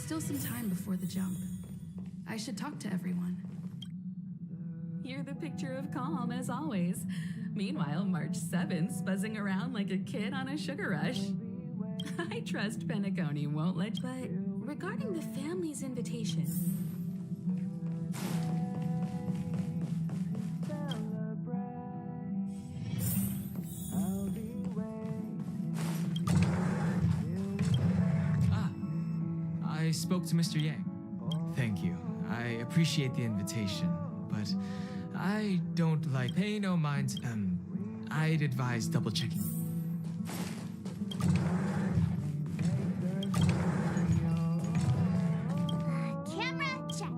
still some time before the jump. I should talk to everyone. You're the picture of calm, as always. Meanwhile, March 7th's buzzing around like a kid on a sugar rush. I trust Penacony won't let you... But regarding the family's invitation... I spoke to Mr. Yang. Thank you. I appreciate the invitation, but I don't like pay no mind. I'd advise double-checking. Camera check.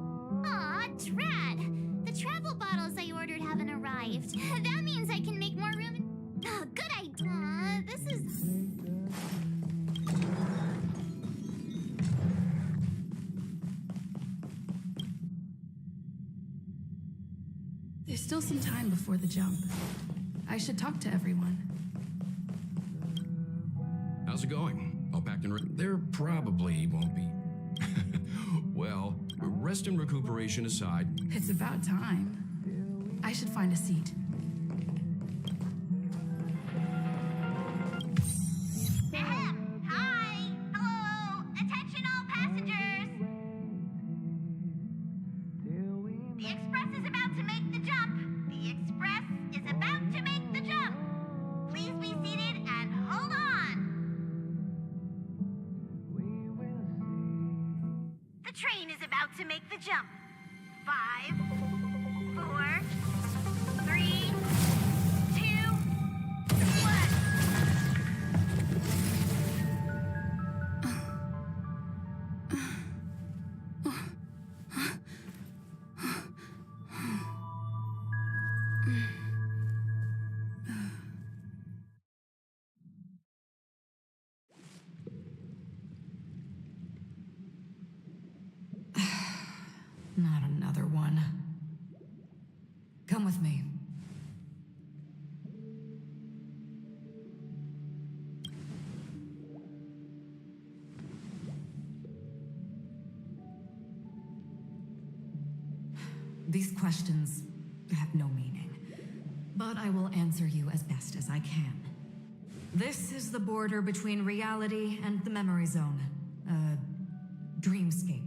Aw, trad. The travel bottles I ordered haven't arrived. That means I can make more room. Oh, good idea. This is... There's still some time before the jump. I should talk to everyone. How's it going? All packed and there probably won't be. Well, rest and recuperation aside. It's about time. I should find a seat. Ahem. Hi. Hello. Attention all passengers. The express is about to make the jump. The express is about to make the jump. Please be seated and hold on. The train is about to make the jump. 5, 4, 3, 2, 1. Not another one. Come with me. These questions have no meaning, but I will answer you as best as I can. This is the border between reality and the memory zone, a dreamscape.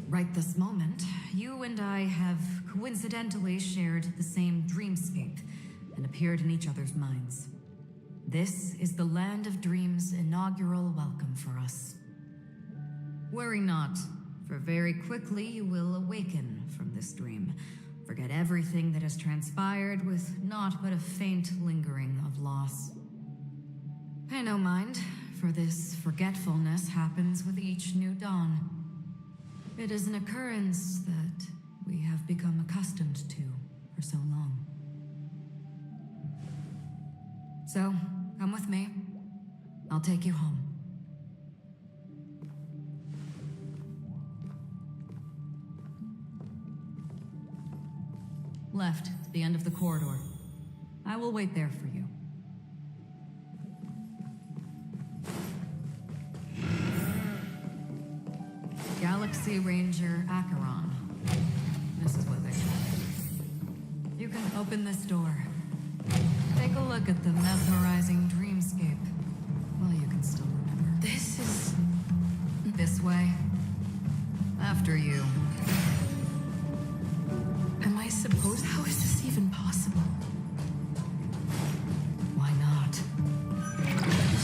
Right this moment, you and I have coincidentally shared the same dreamscape and appeared in each other's minds. This is the Land of Dreams' inaugural welcome for us. Worry not, for very quickly you will awaken from this dream, forget everything that has transpired with naught but a faint lingering of loss. Pay no mind, for this forgetfulness happens with each new dawn. It is an occurrence that we have become accustomed to for so long. So, come with me. I'll take you home. Left, to the end of the corridor. I will wait there for you. Galaxy Ranger Acheron. This is what they call it. You can open this door. Take a look at the mesmerizing dreamscape. Well, you can still remember. This is... This way. After you. Am I supposed... How is this even possible? Why not?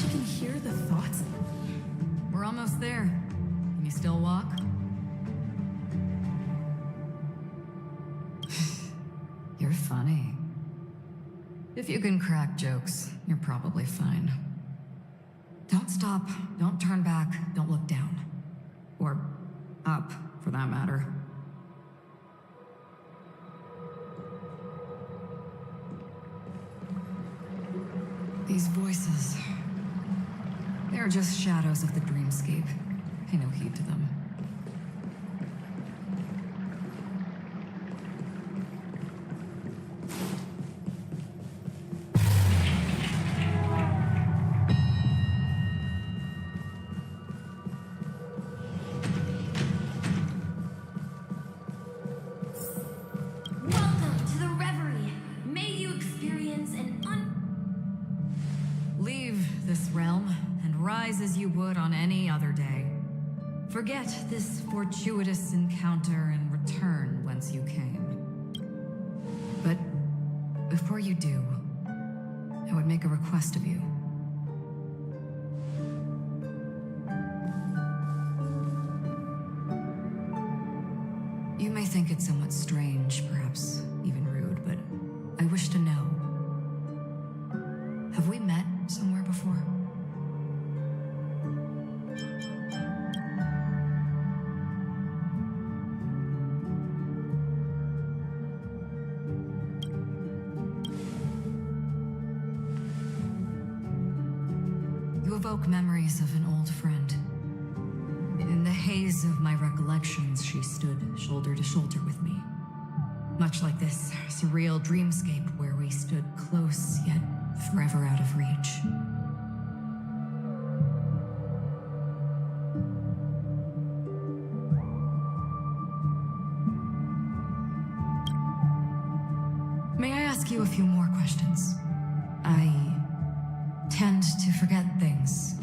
She can hear the thoughts. We're almost there. Can you still walk? You're funny. If you can crack jokes, you're probably fine. Don't stop, don't turn back, don't look down. Or up, for that matter. These voices, they're just shadows of the dreamscape. Pay no heed to them. this realm and rise as you would on any other day. Forget this fortuitous encounter and return whence you came. But before you do, I would make a request of you. You may think it somewhat strange, perhaps even rude, but I wish to know. Have we met somewhere before? You evoke memories of an old friend. In the haze of my recollections, she stood shoulder to shoulder with me. Much like this surreal dreamscape where we stood close yet forever out of reach. May I ask you a few more questions? I tend to forget things,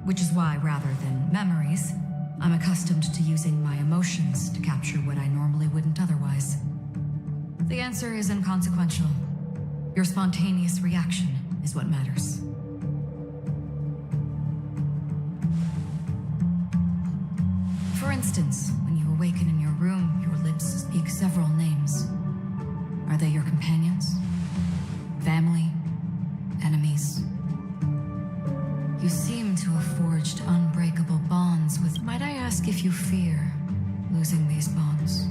which is why, rather than memories, I'm accustomed to using my emotions to capture what I normally wouldn't otherwise. The answer is inconsequential. Your spontaneous reaction is what matters. For instance, when you awaken in your room, your lips speak several names. Are they your companions? Family? Enemies? You seem to have forged unbreakable bonds with... Might I ask if you fear losing these bonds?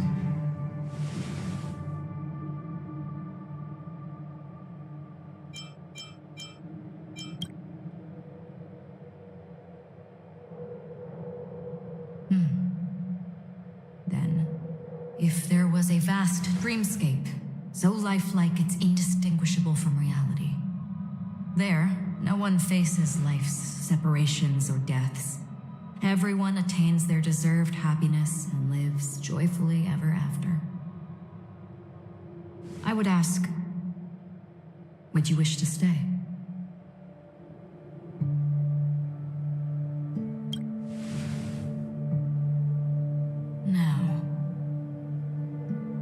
Then, if there was a vast dreamscape, so lifelike it's indistinguishable from reality, there, no one faces life's separations or deaths. Everyone attains their deserved happiness and lives joyfully ever after. I would ask, would you wish to stay? Now,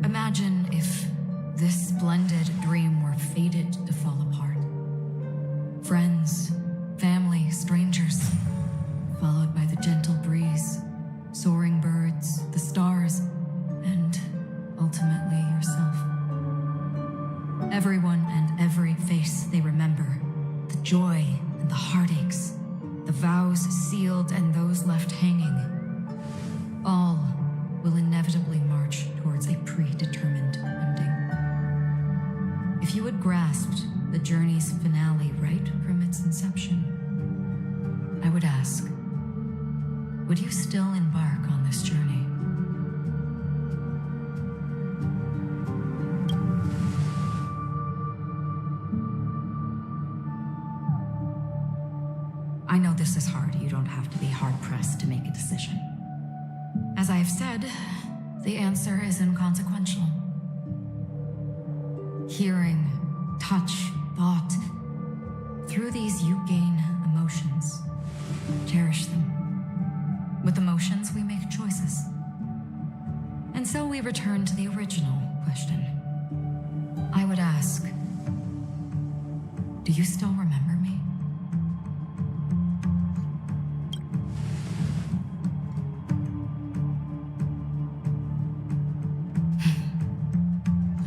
imagine if this splendid dream were fated to fall apart. Friends, family, strangers, followed by the gentle breeze, soaring birds, the stars, and ultimately yourself. Everyone and every face they remember, the joy and the heartaches, the vows sealed and those left hanging, all will inevitably march towards a predetermined ending. If you had grasped the journey's finale right from its inception, I would ask, would you still embark on this journey? I know this is hard. You don't have to be hard-pressed to make a decision. As I have said, the answer is inconsequential. Hearing, touch, thought. Through these you gain emotions. Cherish them. With emotions we make choices. And so we return to the original question. I would ask, do you still remember me?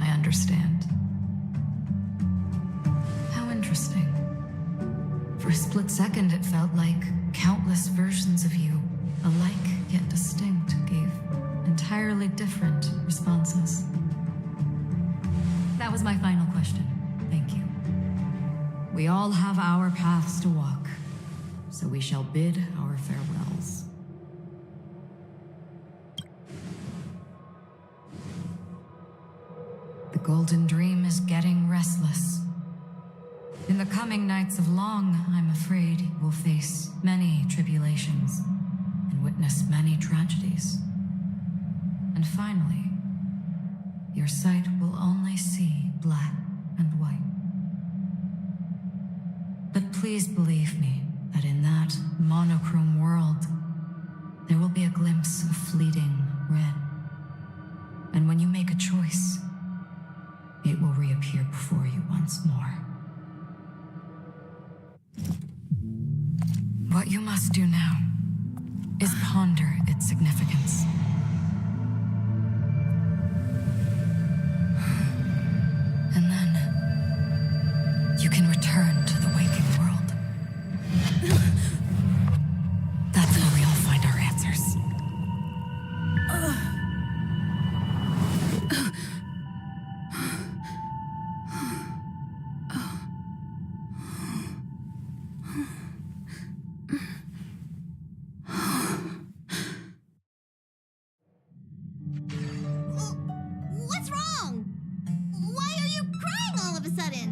I understand. How interesting. For a split second, it felt like countless versions of you, alike yet distinct, gave entirely different responses. That was my final question. Thank you. We all have our paths to walk, so we shall bid our farewells. The Golden Dream is getting restless. In the coming nights of Long, I'm afraid you will face many tribulations and witness many tragedies. And finally, your sight will only see black and white. But please believe me, monochrome world, there will be a glimpse of fleeting red. And when you make a choice, it will reappear before you once more. What you must do now is ponder its significance. And then you can return to the waking world. That's where we all find our answers. What's wrong? Why are you crying all of a sudden?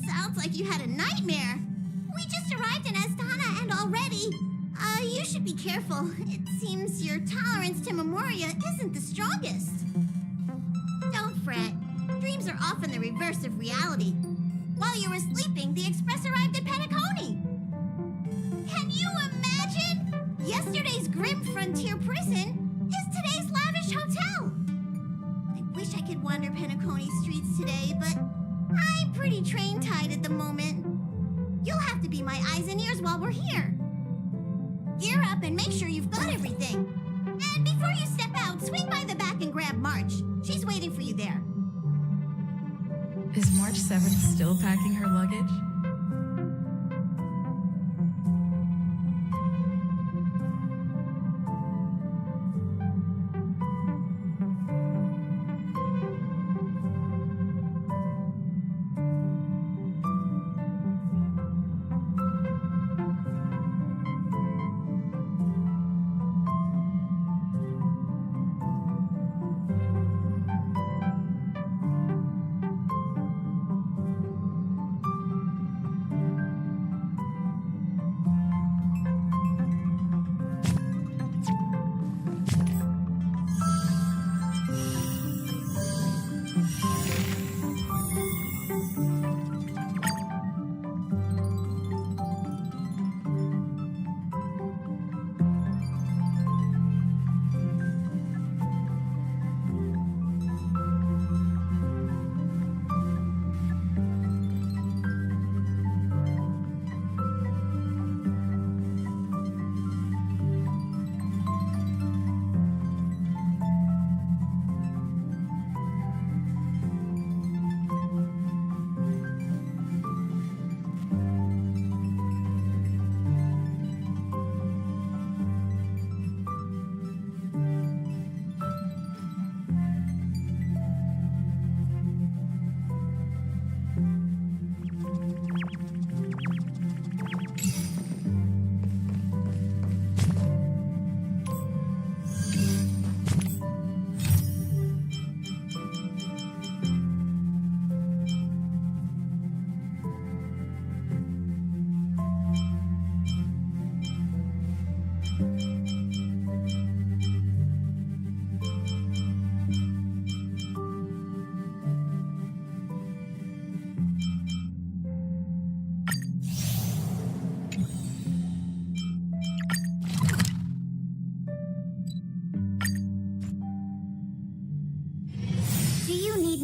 Sounds like you had a nightmare. We just arrived in Astana and already... you should be careful. It seems your tolerance to Memoria isn't the strongest. Don't fret. Dreams are often the reverse of reality. While you were sleeping, the express arrived at Penacony. Can you imagine? Yesterday's grim frontier prison is today's lavish hotel. I wish I could wander Penacony streets today, but I'm pretty train-tied at the moment. You'll have to be my eyes and ears while we're here. Gear up and make sure you've got everything. And before you step out, swing by the back and grab March. She's waiting for you there. Is March 7th still packing her luggage?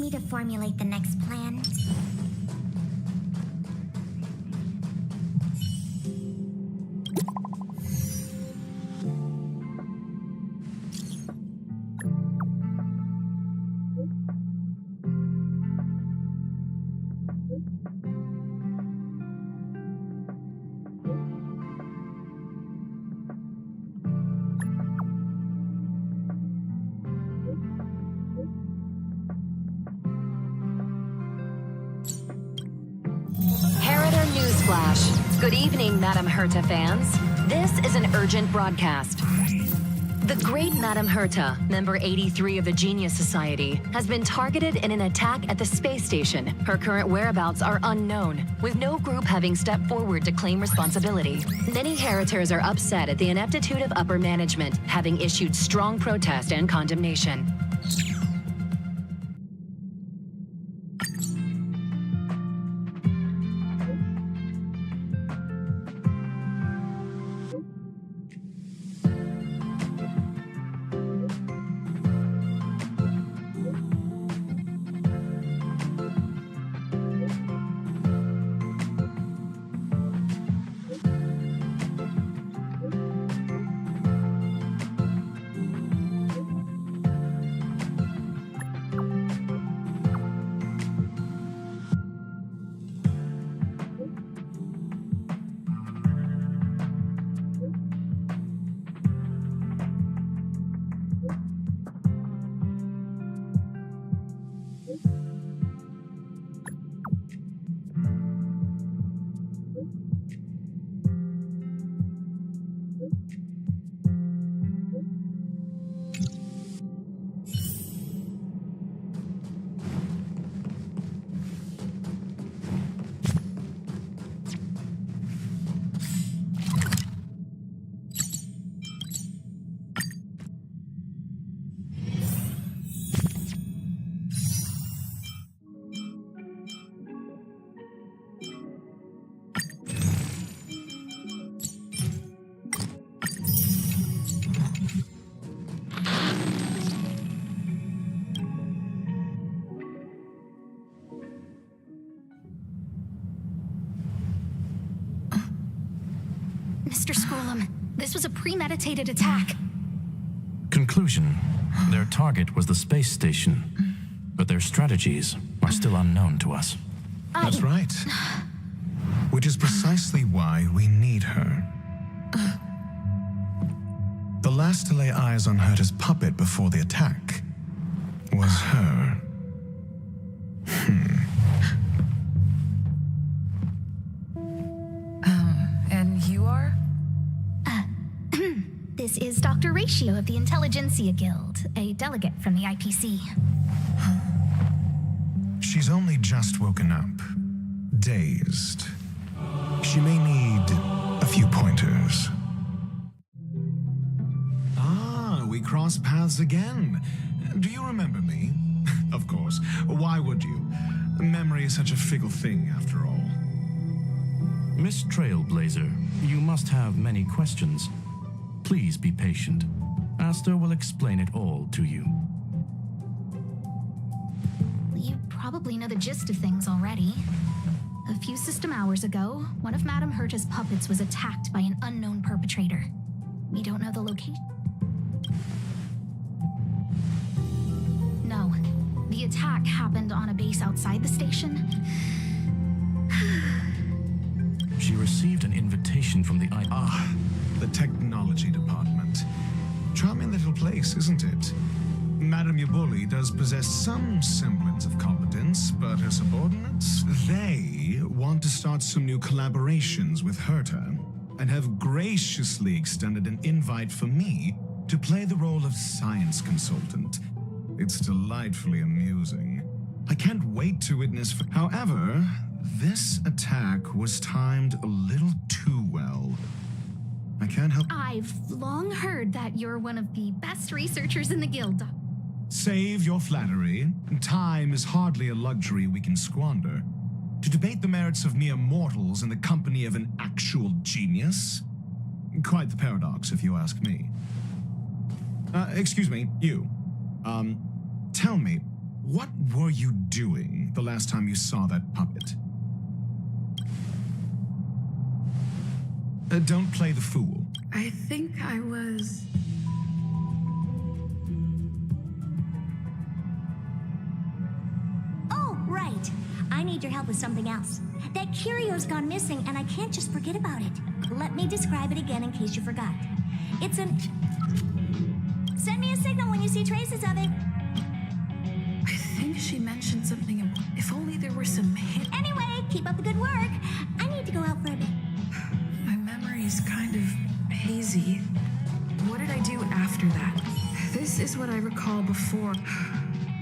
me to formulate the next plan. Good evening, Madame Herta fans. This is an urgent broadcast. The great Madame Herta, member 83 of the Genius Society, has been targeted in an attack at the space station. Her current whereabouts are unknown, with no group having stepped forward to claim responsibility. Many Heritors are upset at the ineptitude of upper management, having issued strong protest and condemnation. Mr. Scrollum, this was a premeditated attack. Conclusion: their target was the space station, but their strategies are still unknown to us. That's right. Which is precisely why we need her. The last to lay eyes on Herta's puppet before the attack was her. And you are? This is Dr. Ratio of the Intelligentsia Guild, a delegate from the IPC. She's only just woken up, dazed. She may need a few pointers. Ah, we cross paths again. Do you remember me? Of course. Why would you? Memory is such a fickle thing, after all. Miss Trailblazer, you must have many questions. Please be patient. Aster will explain it all to you. You probably know the gist of things already. A few system hours ago, one of Madame Herta's puppets was attacked by an unknown perpetrator. We don't know the location. No, the attack happened on a base outside the station. She received an invitation from the The technology department. Charming little place, isn't it? Madame Yabuli does possess some semblance of competence, but her subordinates, they want to start some new collaborations with Herta, and have graciously extended an invite for me to play the role of science consultant. It's delightfully amusing. I can't wait to witness. However, this attack was timed a little too well. I can't help. I've long heard that you're one of the best researchers in the guild. Save your flattery. Time is hardly a luxury we can squander. To debate the merits of mere mortals in the company of an actual genius? Quite the paradox, if you ask me. Excuse me, you. Tell me, what were you doing the last time you saw that puppet? Don't play the fool. I think I was... Oh, right. I need your help with something else. That curio's gone missing, and I can't just forget about it. Let me describe it again in case you forgot. It's an... Send me a signal when you see traces of it. I think she mentioned something important. If only there were some hint. Anyway, keep up the good work. I need to go out for a bit. My memory's kind of hazy. What did I do after that? This is what I recall before.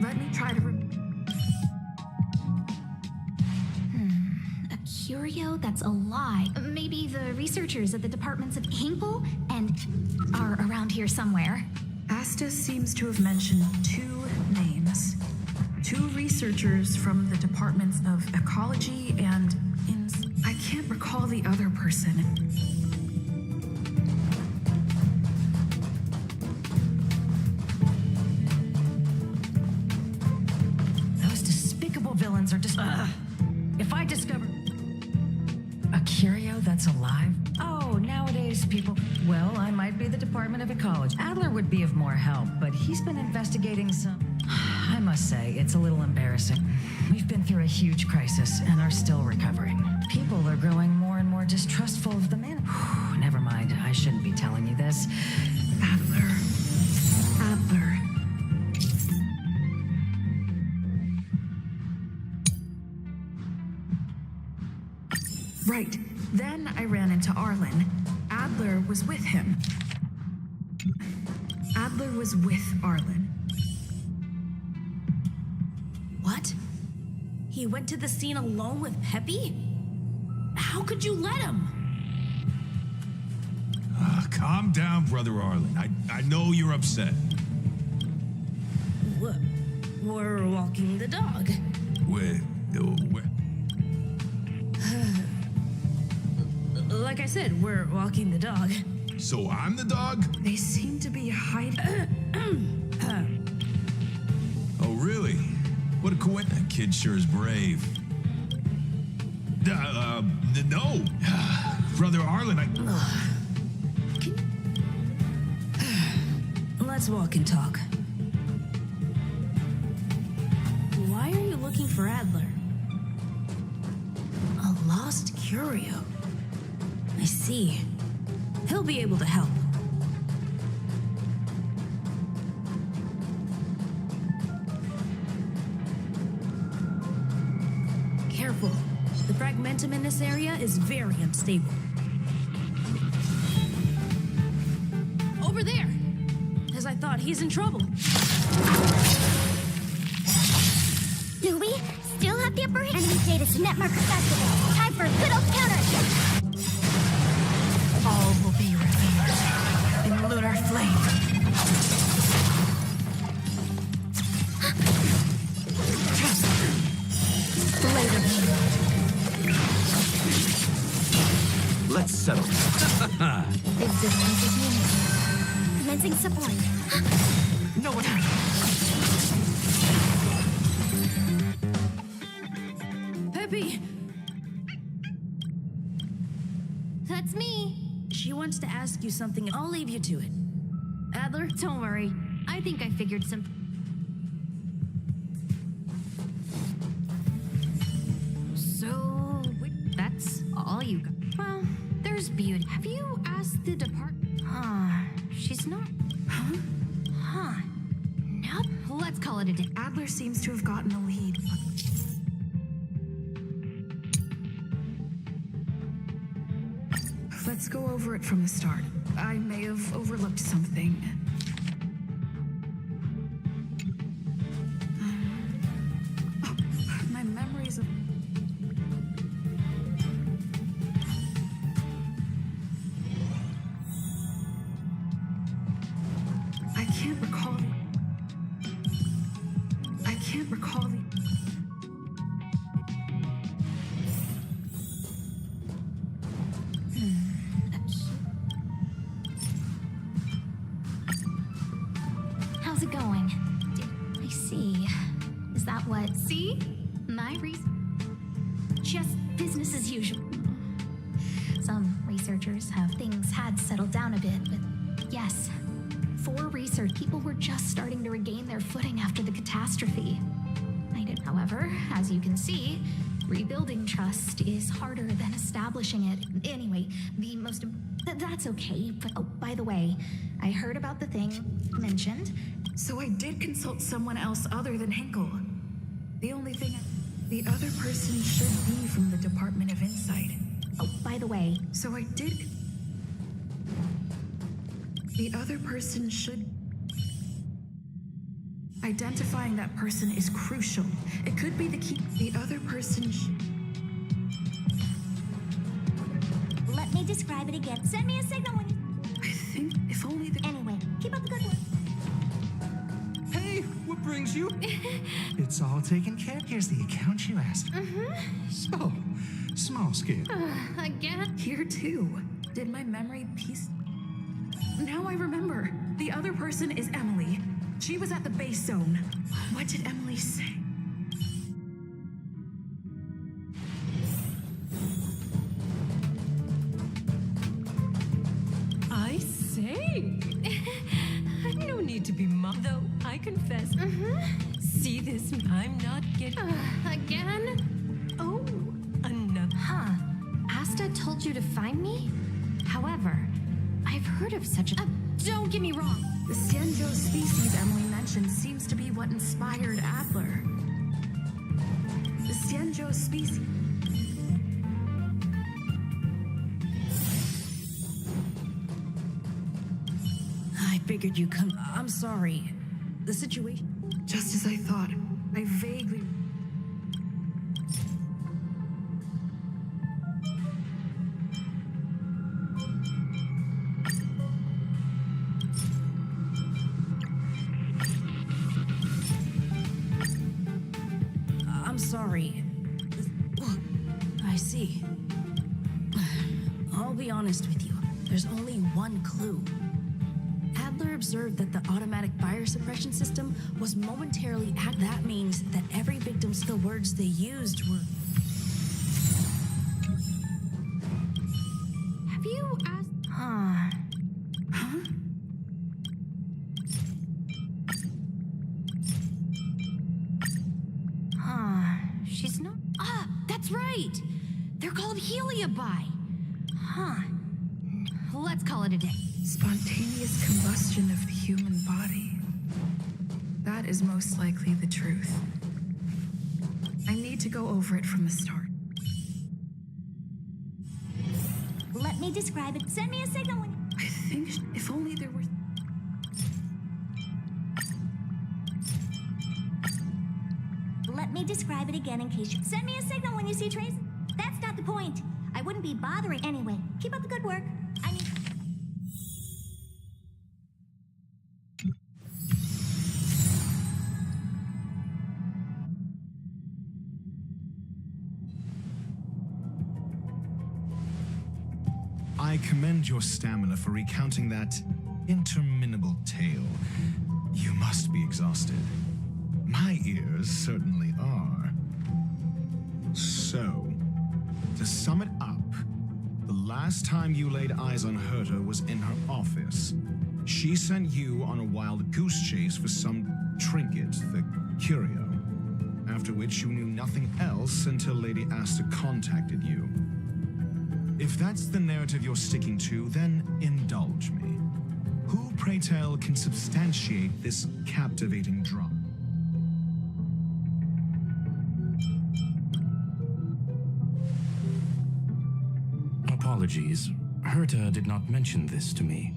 Let me try to A curio that's alive. Maybe the researchers at the departments of Hinkle and are around here somewhere. Asta seems to have mentioned two names. Two researchers from the departments of ecology and I can't recall the other person. Those despicable villains are just... If I discover... A curio that's alive? Oh, nowadays people... Well, I might be the Department of Ecology. Adler would be of more help, but he's been investigating some... I must say, it's a little embarrassing. We've been through a huge crisis and are still recovering. People are growing more and more distrustful of the man... Never mind, I shouldn't be telling you this. Adler. Right. Then I ran into Arlen. Adler was with him. Adler was with Arlen. What? He went to the scene alone with Peppy? How could you let him? Calm down, Brother Arlen. I know you're upset. We're walking the dog. Where? Like I said, we're walking the dog. So I'm the dog? They seem to be hiding. Oh, really? What a coincidence. That kid sure is brave. No. Brother Arlen, Let's walk and talk. Why are you looking for Adler? A lost curio. I see. He'll be able to help. Careful. The fragmentum in this area is very unstable. Over there! As I thought, he's in trouble. Do we still have the upper hand? Enemy data to net marker festival. Time for a good old counter. All will be revealed in lunar flame. Blade of Moonlight. Let's settle. Existence is meaningless. Commencing support. No one. Peppy! That's me. She wants to ask you something. I'll leave you to it. Adler? Don't worry. I think I figured some. So, that's all you got. Well, there's beauty. Have you asked the department? She's not. Huh? Nope. Let's call it a day. Adler seems to have gotten the lead. Let's go over it from the start. I may have overlooked something. Oh, my memories of... I can't recall the... How's it going? I see. Is that what? See? My just business as usual. Some researchers have things had settled down a bit, but yes. For research, people were just starting to regain their footing after the catastrophe. However, as you can see, rebuilding trust is harder than establishing it. Anyway, that's okay. But oh, by the way, I heard about the thing mentioned. So I did consult someone else other than Hinkle. The only thing... The other person should be from the Department of Insight. Oh, by the way. So I did... The other person should... Identifying that person is crucial. It could be the key. The other person Let me describe it again. Send me a signal when you... I think if only the... Anyway, keep up the good work. Hey, what brings you? It's all taken care of. Here's the account you asked. So, small scale. Again? Here too. Did my memory piece... Now I remember. The other person is Emily. She was at the base zone. What did Emily say? I say. No need to be though, I confess. See this? I'm not getting... Again? Oh, another. Asta told you to find me? However, I've heard of such a... don't get me wrong. The Xianzhou species Emily mentioned seems to be what inspired Adler. The Xianzhou species... I figured you'd come. I'm sorry. The situation... Just as I thought. I vaguely... I'm sorry. I see. I'll be honest with you. There's only one clue. Adler observed that the automatic fire suppression system was momentarily active. That means that every victim's the words they used were... Have you asked... Huh? That's right. They're called Heliobi. Huh. Let's call it a day. Spontaneous combustion of the human body. That is most likely the truth. I need to go over it from the start. Let me describe it. Send me a signal when I think if only there were... Let me describe it again in case you... Send me a signal when you see traces. That's not the point. I wouldn't be bothering anyway. Keep up the good work. I mean... I commend your stamina for recounting that interminable tale. You must be exhausted. My ears certainly are. So, to sum it up, the last time you laid eyes on Herta was in her office. She sent you on a wild goose chase for some trinket, the curio, after which you knew nothing else until Lady Asta contacted you. If that's the narrative you're sticking to, then indulge me. Who, pray tell, can substantiate this captivating drama? Apologies. Herta did not mention this to me.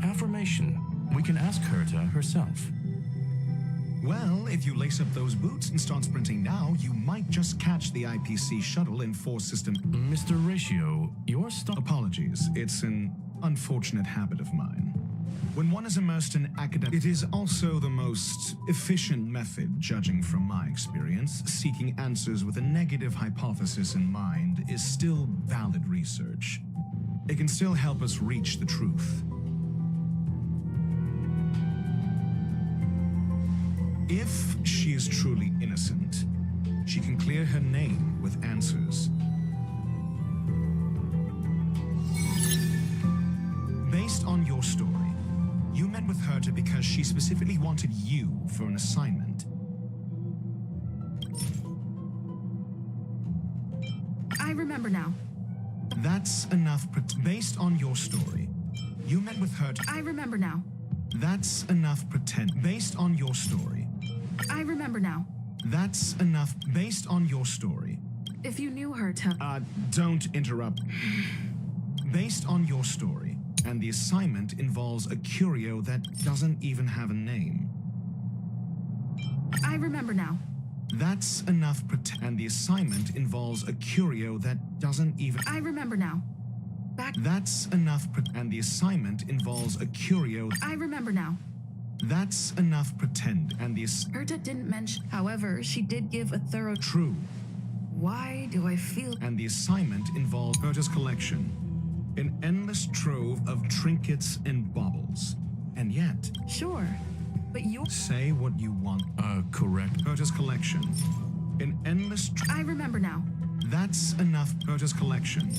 Affirmation. We can ask Herta herself. Well, if you lace up those boots and start sprinting now, you might just catch the IPC shuttle in 4 system... Mr. Ratio, your stop... Apologies. It's an unfortunate habit of mine. When one is immersed in academic... It is also the most efficient method, judging from my experience. Seeking answers with a negative hypothesis in mind is still valid research. It can still help us reach the truth. If she is truly innocent, she can clear her name with answers. Based on your story, you met with Herta because she specifically wanted you for an assignment. I remember now. That's enough. Based on your story, you met with Herta. I remember now. That's enough pretend. Based on your story. I remember now. That's enough. Based on your story. If you knew her to... Don't interrupt. Based on your story, and the assignment involves a curio that doesn't even have a name. I remember now. That's enough. And the assignment involves a curio that doesn't even... I remember now. That's enough. And the assignment involves a curio... I remember now. That's enough pretend, and the... Herta didn't mention... However, she did give a thorough... True. Why do I feel... And the assignment involves Herta's collection. An endless trove of trinkets and baubles. And yet... Sure, but you... Say what you want. Correct. Herta's collection. An endless... I remember now. That's enough. Herta's collection.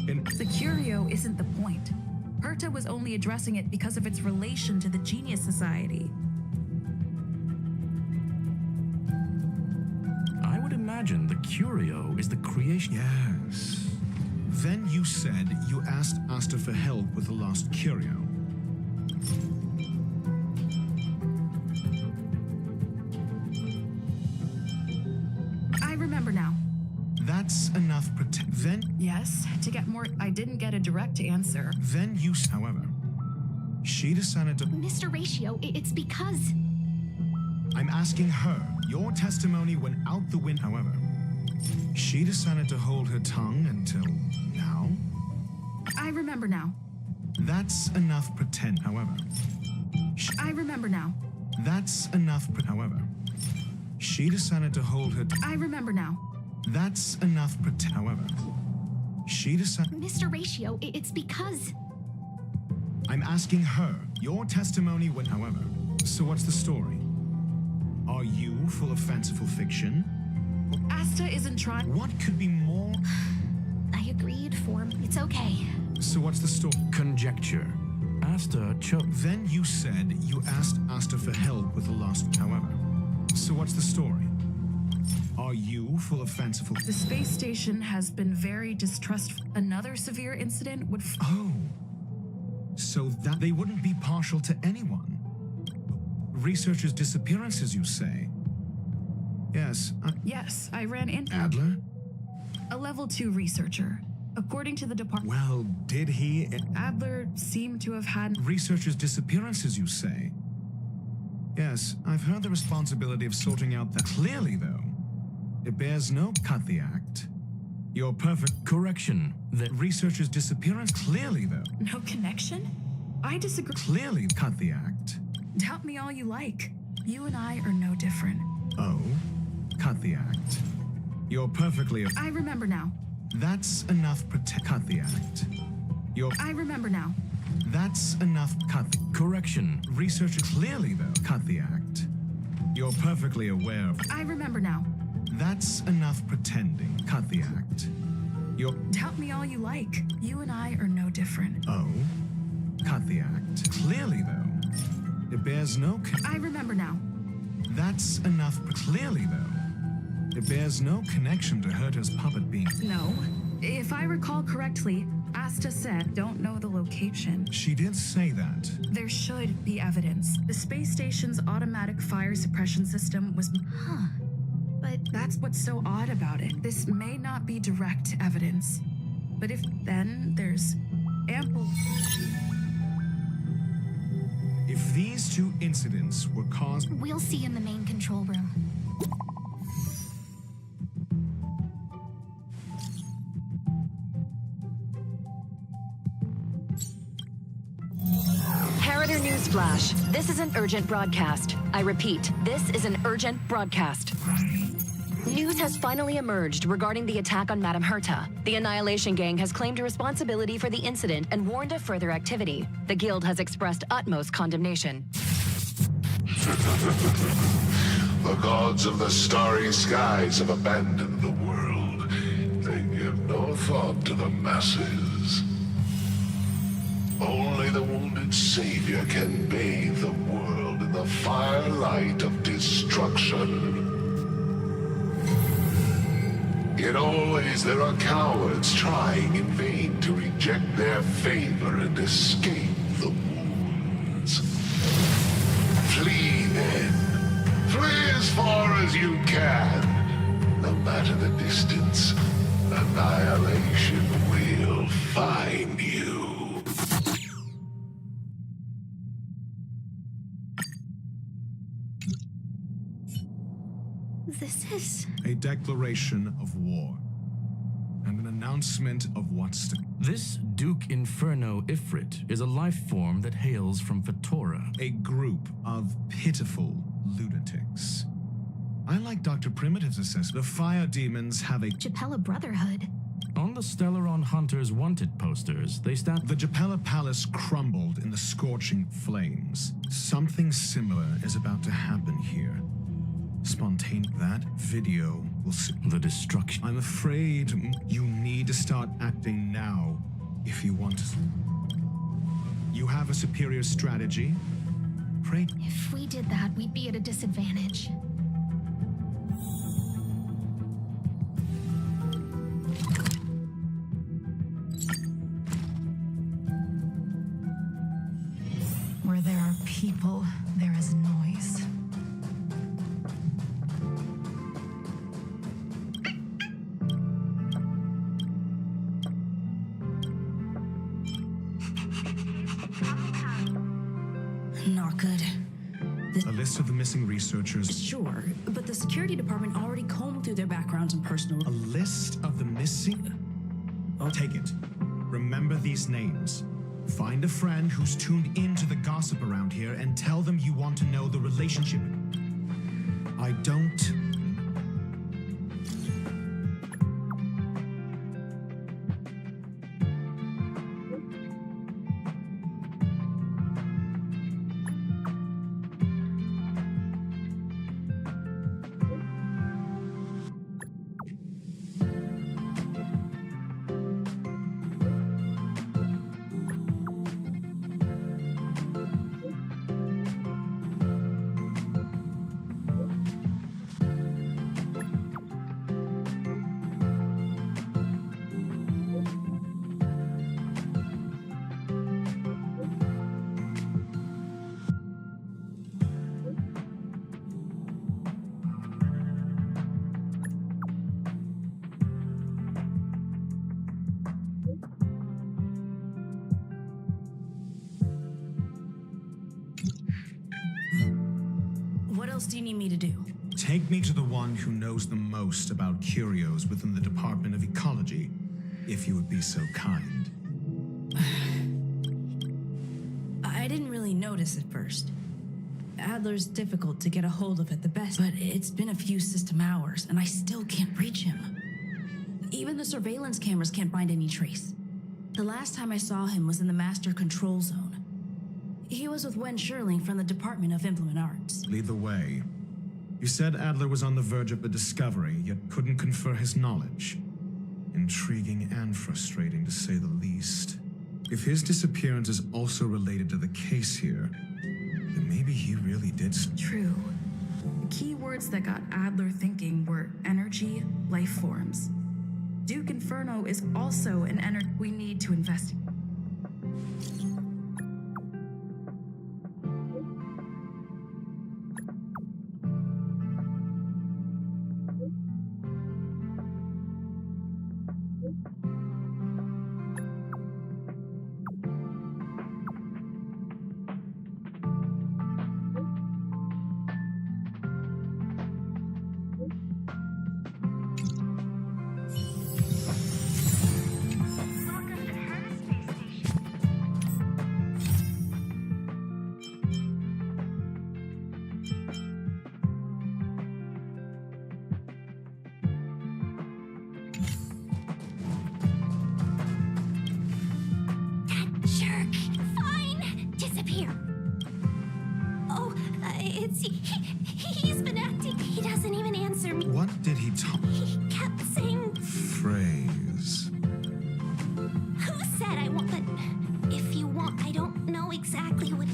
The curio isn't the point. Herta was only addressing it because of its relation to the Genius Society. I would imagine the curio is the creation... Yes. Then you said you asked Asta for help with the lost curio. I remember now. That's enough. Then... Yes, to get more... I didn't get a direct answer. Then you... However, she decided to... Mr. Ratio, it's because... I'm asking her. Your testimony went out the window. However, she decided to hold her tongue until now. I remember now. That's enough pretend. However, I remember now. That's enough. However, she decided to hold her... I remember now. That's enough pretend. However, she decided... Mr. Ratio, it's because... I'm asking her. Your testimony went... However, so what's the story? Are you full of fanciful fiction? Asta isn't trying... What could be more... I agreed, Form. It's okay. So what's the story? Conjecture. Asta chose... Then you said you asked Asta for help with the lost... However, so what's the story? Are you full of fanciful? The space station has been very distrustful. Another severe incident would. Oh. So that they wouldn't be partial to anyone. Researchers' disappearances, you say? Yes. Yes, I ran into Adler? a level 2 researcher. According to the department. Well, did he? Adler seemed to have had. Researchers' disappearances, you say? Yes, I've heard the responsibility of sorting out that. Clearly, though, it bears no. Cut the act. You're perfect. Correction. The Researchers' disappearance. Clearly, though. No connection? I disagree. Clearly, cut the act. Doubt me all you like. You and I are no different. Oh, cut the act. You're perfectly. I remember now. That's enough. Cut the act. You're. I remember now. That's enough. Cut. correction. Researcher. Clearly, though. Cut the act. You're perfectly aware of. I remember now. That's enough pretending. Cut the act. You're. Doubt me all you like. You and I are no different. Oh, cut the act. Clearly, though, it bears no. I remember now. That's enough. Clearly, though, it bears no connection to Herta's puppet being. No. If I recall correctly, Asta said, don't know the location. She did say that. There should be evidence. The space station's automatic fire suppression system was. But that's what's so odd about it. This may not be direct evidence. But if then there's ample. If these two incidents were caused. We'll see in the main control room. Harrider Newsflash. This is an urgent broadcast. I repeat, this is an urgent broadcast. News has finally emerged regarding the attack on Madame Herta. The Annihilation Gang has claimed responsibility for the incident and warned of further activity. The Guild has expressed utmost condemnation. The gods of the starry skies have abandoned the world. They give no thought to the masses. Only the wounded savior can bathe the world in the firelight of destruction. Yet always there are cowards trying in vain to reject their favor and escape the wounds. Flee then. Flee as far as you can. No matter the distance, annihilation will find you. This is... A declaration of war. And an announcement of what's to. This Duke Inferno Ifrit is a life form that hails from Fatora. A group of pitiful lunatics. I like Dr. Primitive's assessment. The fire demons have a. Japella Brotherhood. On the Stellaron Hunters wanted posters, they stand. The Japella Palace crumbled in the scorching flames. Something similar is about to happen here. Spontaneous. That video will see the destruction. I'm afraid you need to start acting now if you want to. You have a superior strategy? Pray. If we did that, we'd be at a disadvantage. Where there are people, there is noise. Not good. A list of the missing researchers. Sure, but the security department already combed through their backgrounds and personal. A list of the missing? I'll take it. Remember these names. Find a friend who's tuned into the gossip around here and tell them you want to know the relationship. I don't. else do you need me to do? Take me to the one who knows the most about curios within the Department of Ecology, if you would be so kind. I didn't really notice at first. Adler's difficult to get a hold of at the best, but it's been a few system hours, and I still can't reach him. Even the surveillance cameras can't find any trace. The last time I saw him was in the Master Control Zone. He was with Wen Sherling from the Department of Implement Arts. Lead the way. You said Adler was on the verge of a discovery, yet couldn't confer his knowledge. Intriguing and frustrating, to say the least. If his disappearance is also related to the case here, then maybe he really did. True. The key words that got Adler thinking were energy, life forms. Duke Inferno is also an energy we need to investigate. He's been acting. He doesn't even answer me. What did he talk? He kept saying... Phrase. Who said I want... But if you want, I don't know exactly what...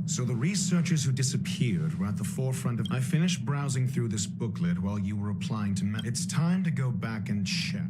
So the researchers who disappeared were at the forefront of... I finished browsing through this booklet while you were applying to... It's time to go back and check.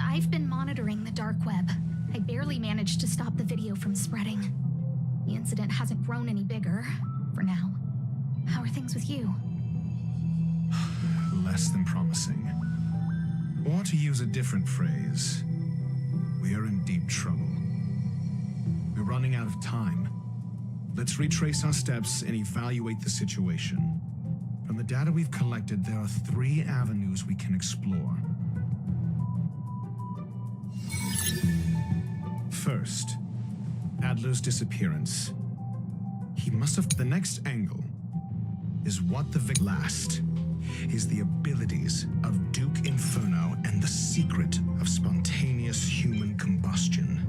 I've been monitoring the dark web. I barely managed to stop the video from spreading. The incident hasn't grown any bigger, for now. How are things with you? Less than promising. Or to use a different phrase, we are in deep trouble. We're running out of time. Let's retrace our steps and evaluate the situation. From the data we've collected, there are 3 avenues we can explore. First, Adler's disappearance. He must have... The next angle is what the last is the abilities of Duke Inferno and the secret of spontaneous human combustion.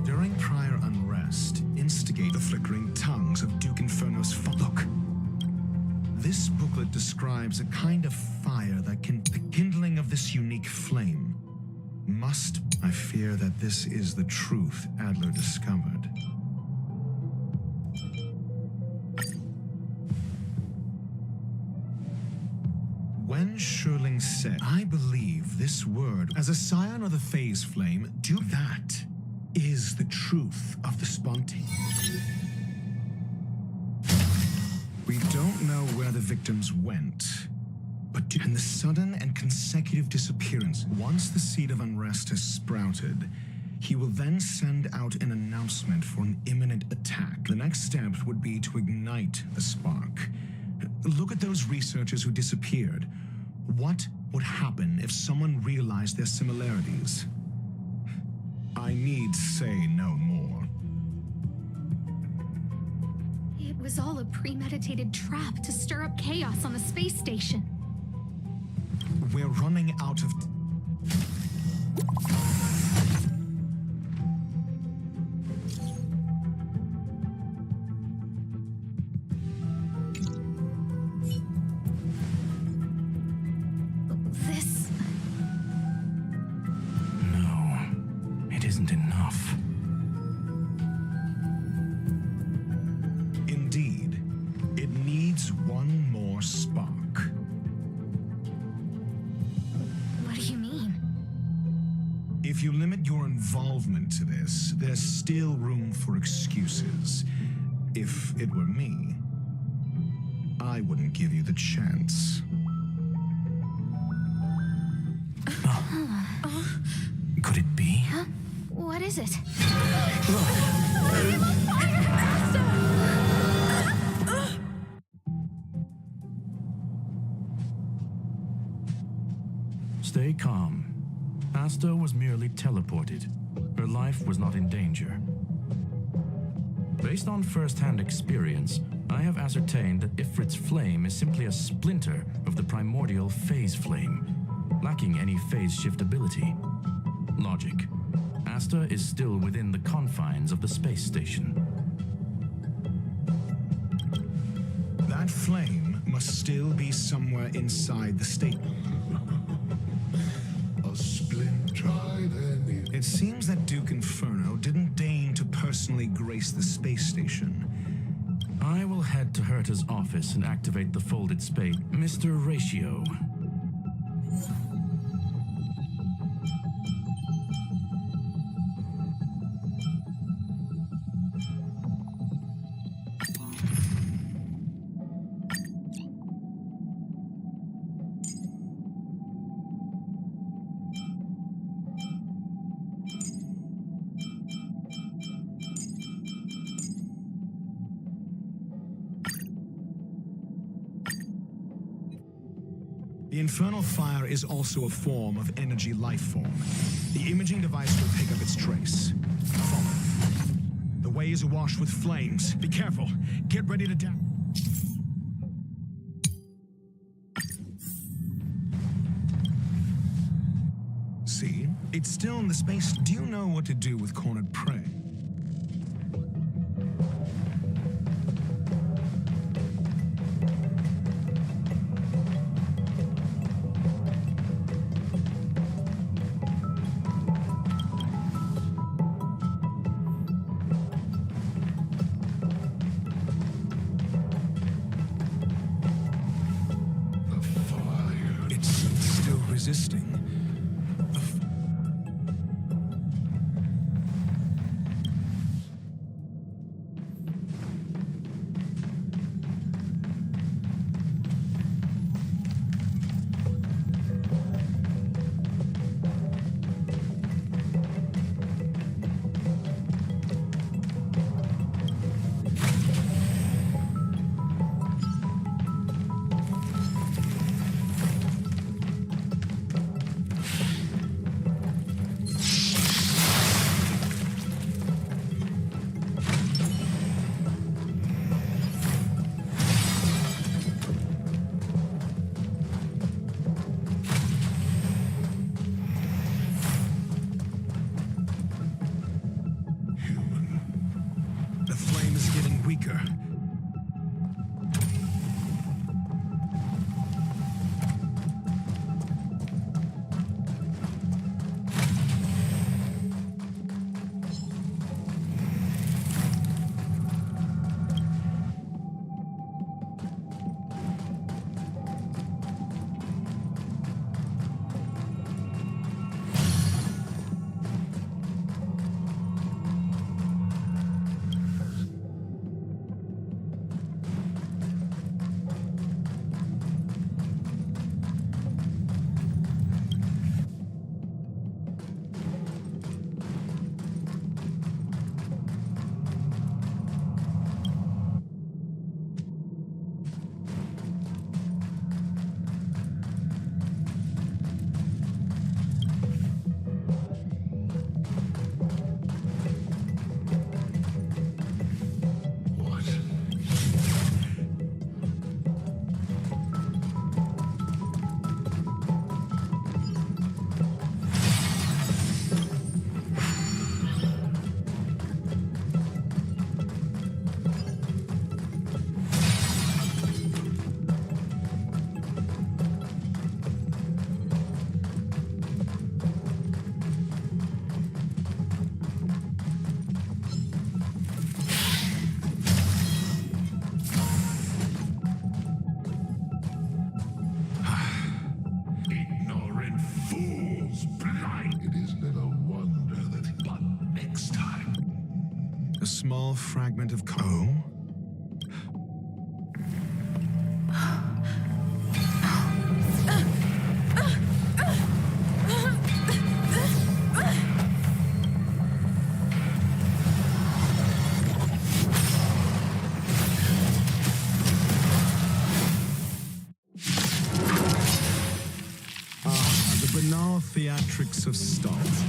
During prior unrest, instigate the flickering tongues of Duke Inferno describes a kind of fire that can... The kindling of this unique flame must... I fear that this is the truth Adler discovered. When Sherling said, I believe this word, as a scion of the phase flame, that is the truth of the spontaneous. We don't know where the victims went, but and the sudden and consecutive disappearance. Once the seed of unrest has sprouted, he will then send out an announcement for an imminent attack. The next step would be to ignite the spark. Look at those researchers who disappeared. What would happen if someone realized their similarities? I need say no more. It was all a premeditated trap to stir up chaos on the space station. We're running out of... If you limit your involvement to this, there's still room for excuses. If it were me, I wouldn't give you the chance. Could it be? Huh? What is it? Stay calm. Asta was merely teleported. Her life was not in danger. Based on first-hand experience, I have ascertained that Ifrit's flame is simply a splinter of the primordial phase flame, lacking any phase shift ability. Logic. Asta is still within the confines of the space station. That flame must still be somewhere inside the station. A splinter then. It seems that Duke Inferno didn't deign to personally grace the space station. I will head to Herta's office and activate the folded space. Mr. Ratio. The infernal fire is also a form of energy life form. The imaging device will pick up its trace. Follow. The way is awash with flames. Be careful. Get ready to down. See? It's still in the space. Do you know what to do with cornered prey? Resisting. small fragment of oh? The banal theatrics of stealth.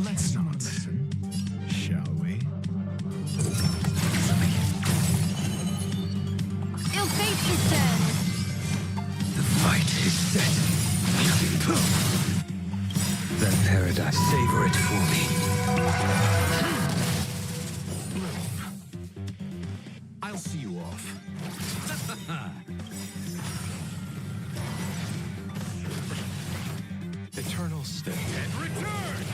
Let's not listen, shall we? Ill fate is dead. The fight is set. That paradise, savor it for me. I'll see you off. Eternal stay. And return!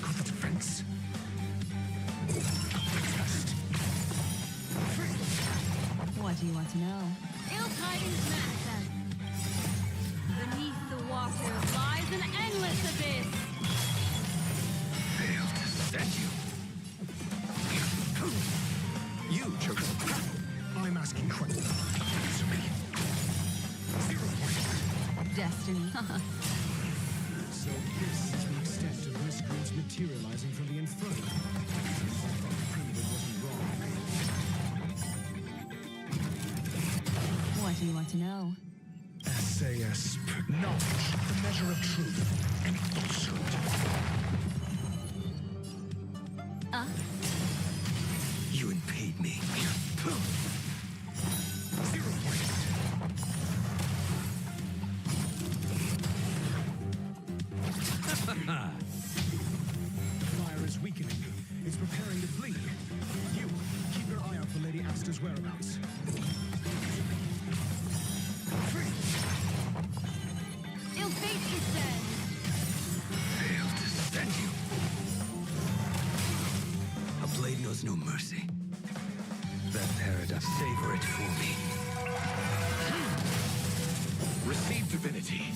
Got the defense. What do you want to know? Ill tidings manifest. Beneath the water lies an endless abyss. Failed to send you. You chose. I'm asking questions. Answer me. 0 points. Destiny. So this is the extent of miscreants materializing from the inferno. I thought the primitive wasn't wrong. What do you want to know? SAS. Knowledge, the measure of truth and falsehood. You impede me. 0 points. Fire is weakening. It's preparing to flee. You, keep your eye out for Lady Asta's whereabouts. Ill fate is dead. Failed to send you. A blade knows no mercy. That paradise, savor it for me. Receive divinity.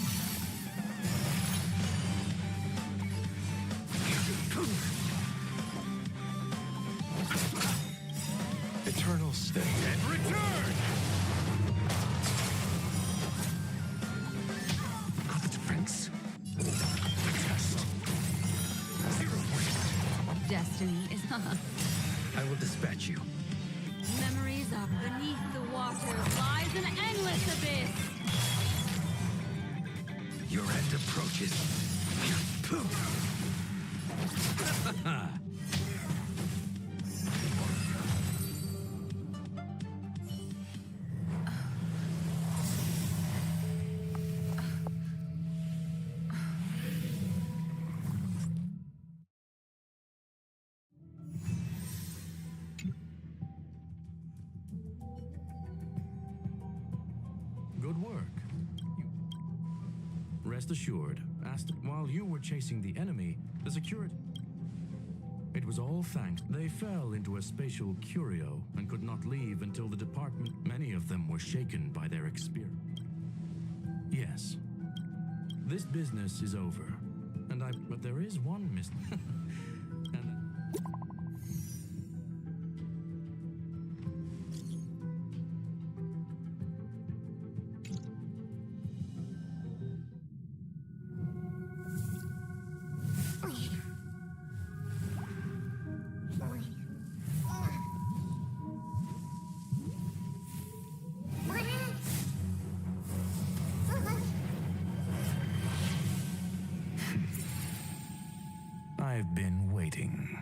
Eternal stay. And return! Got the defense. Test. 0 points. Destiny is I will dispatch you. Memories of beneath the water lies an endless abyss. Your end approaches. Good work. Rest assured, while you were chasing the enemy, the security... It was all thanks. They fell into a spatial curio and could not leave until the department... Many of them were shaken by their experience. Yes. This business is over. But there is one I've been waiting.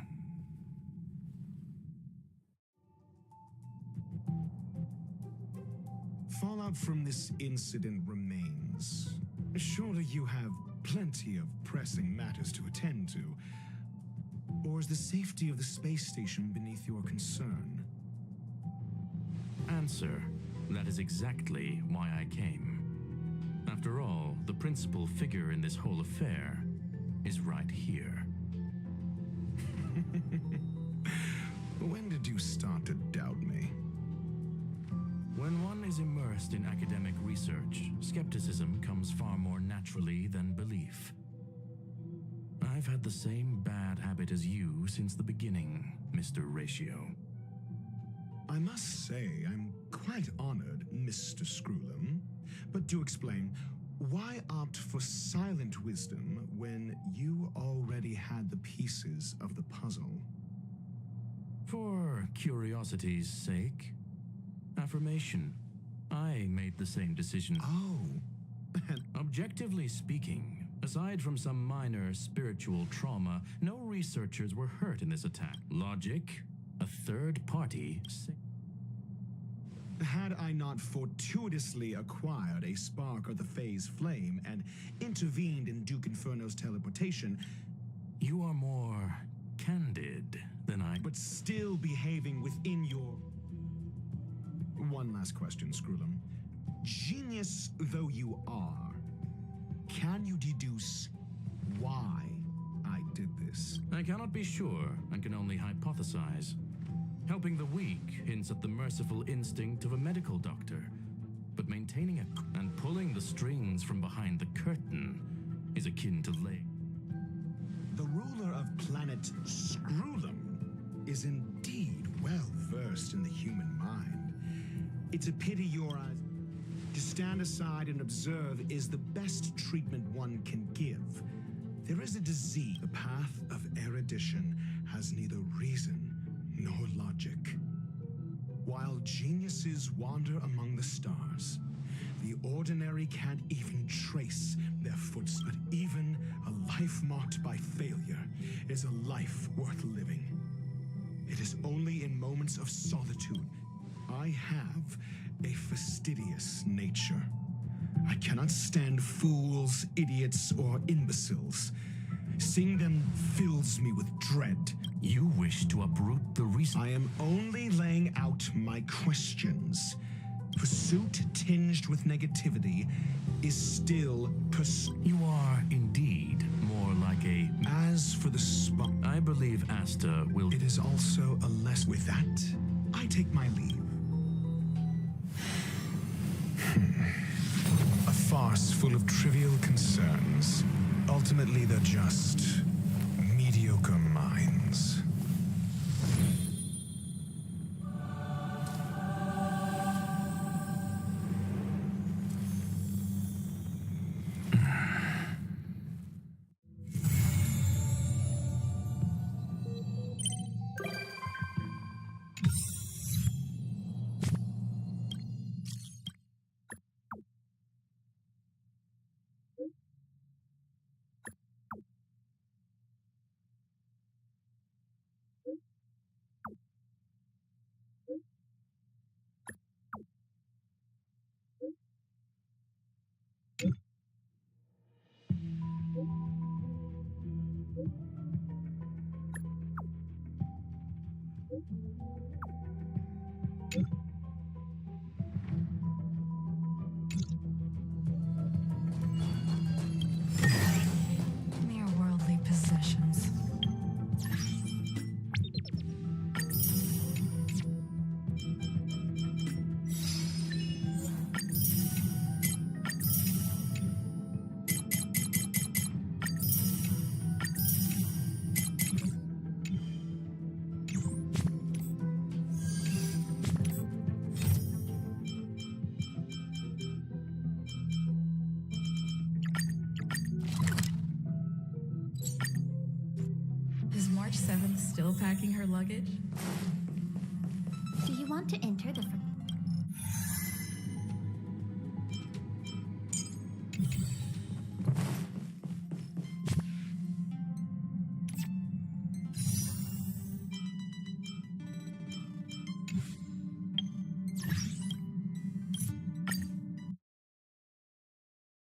Fallout from this incident remains. Surely you have plenty of pressing matters to attend to. Or is the safety of the space station beneath your concern? Answer. That is exactly why I came. After all, the principal figure in this whole affair is right here. When did you start to doubt me? When one is immersed in academic research, skepticism comes far more naturally than belief. I've had the same bad habit as you since the beginning, Mr. Ratio. I must say, I'm quite honored, Mr. Screwlum. But to explain, why opt for silent wisdom when you already had the pieces of the puzzle? For curiosity's sake. Affirmation. I made the same decision. Oh. Objectively speaking, aside from some minor spiritual trauma, no researchers were hurt in this attack. Logic, a third party. Had I not fortuitously acquired a spark of the phase flame and intervened in Duke Inferno's teleportation, you are more candid than I. But still behaving within your... One last question, Screwlum. Genius though you are, can you deduce why I did this? I cannot be sure and can only hypothesize. Helping the weak hints at the merciful instinct of a medical doctor, but maintaining and pulling the strings from behind the curtain is akin to The ruler of planet Screwlum is indeed well versed in the human mind. It's a pity your eyes. To stand aside and observe is the best treatment one can give. There is a disease. The path of erudition has neither reason nor logic. While geniuses wander among the stars, the ordinary can't even trace their footsteps. But even a life marked by failure is a life worth living. It is only in moments of solitude I have a fastidious nature. I cannot stand fools, idiots, or imbeciles. Seeing them fills me with dread. You wish to uproot the reason. I am only laying out my questions. Pursuit tinged with negativity is still pursuit. You are indeed more like a... As for the spot, I believe Asta will... It is also a less. With that, I take my leave. A farce full of trivial concerns. Ultimately, they're just mediocre minds. Mere worldly possessions. Is March 7th still packing her luggage? Do you want to enter the